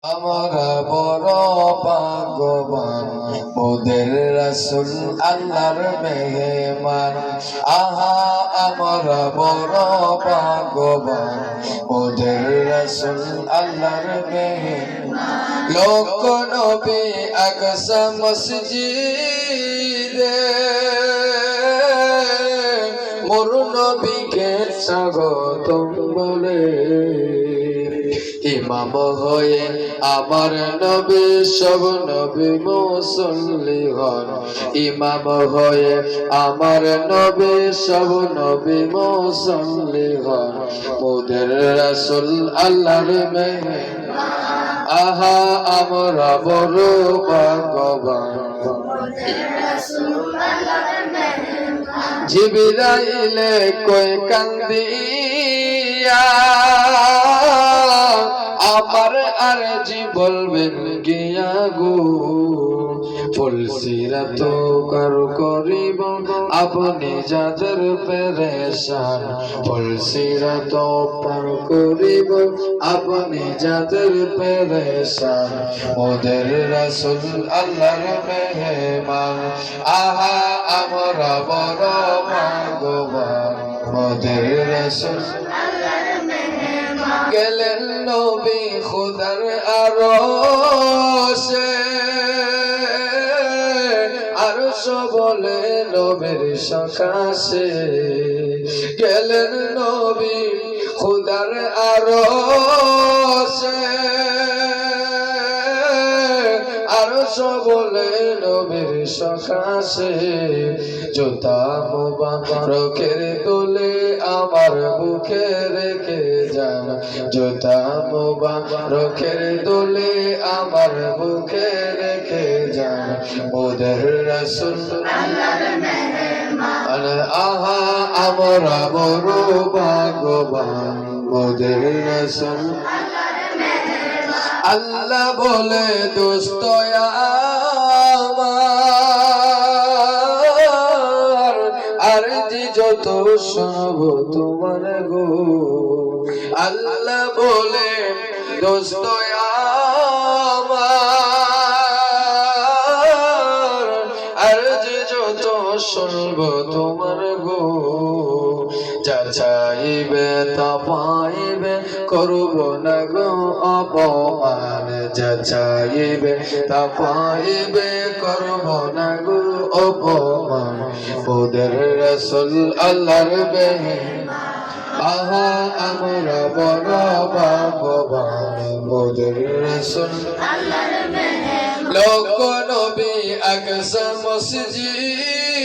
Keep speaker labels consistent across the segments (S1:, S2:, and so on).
S1: আমরা বড় ভাগ্যবান মোদের রাসূল আল্লাহর মেহমান। আহা আমরা বড় ভাগ্যবান মোদের রাসূল আল্লাহর মেহমান। লোক নবী আকসা মসজিদে মোর নবীকে স্বাগতম বলে। ইমাম হয়ে আমার নবী সব নবী মুসল্লি হন। ইমাম হয়ে আমার নবী সব নবী মুসল্লি হন। মোদের রাসূল আল্লাহর মেহমান। আহা আমরা বড় ভাগ্যবান। জিবরাইলে কই কান্দিয়া আমার আরজি বলবেন গিয়া গো। ফুলসিরাত কার করিব আপনি যাদের পেরেশান। ফুলসিরাত পার করিব আপনি যাদের পেরেশান। মোদের রাসূল আল্লাহর মেহমান। আহা আমরা বড় ভাগ্যবান মোদের রাসূল গেলেন নবী খুদার আরশে। আরশ বলে নবীর সকাশে। গেলেন নবী খুদার আরশে। আরশ বলে নবীর সকাশে। জুতা মুবারকের তোলে আমার বুকে রেখে যান। জুতা মুবারকের তোলে আমার বুকে রেখে যান। মোদের রাসূল আল্লাহর মেহমান। আহা আমরা বড় ভাগ্যবান মোদের রাসূল আল্লাহর মেহমান। আল্লাহ বলে দোস্ত আমার আরজি যত সব তোমার গো। আল্লাহ বলে দোস্ত আমার আরজি যত সব তোমার গো। যা চাইবে তা পাইবে করব না গো অপমান। যা চাইবে তা পাইবে করব না গো অপমান। মোদের রাসূল আল্লাহর মেহমান। আহা আমরা বড় ভাগ্যবান মোদের রাসূল আল্লাহর মেহমান। লোক নবী আকসা মসজিদে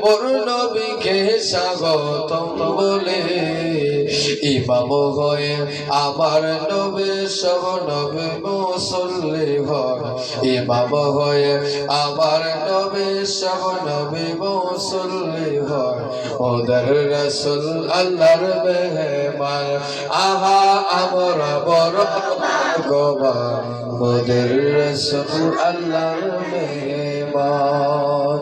S1: মোর নবীকে স্বাগতম বলে। ইমাম হয়ে আমার নবী সব নবী মুসল্লি হন। ইমাম হয়ে আমার নবী সব নবী মুসল্লি হন। মোদের রাসূল আল্লাহর মেহমান। আহা আমরা বড় ভাগ্যবান মোদের রাসূল আল্লাহর মেহমান।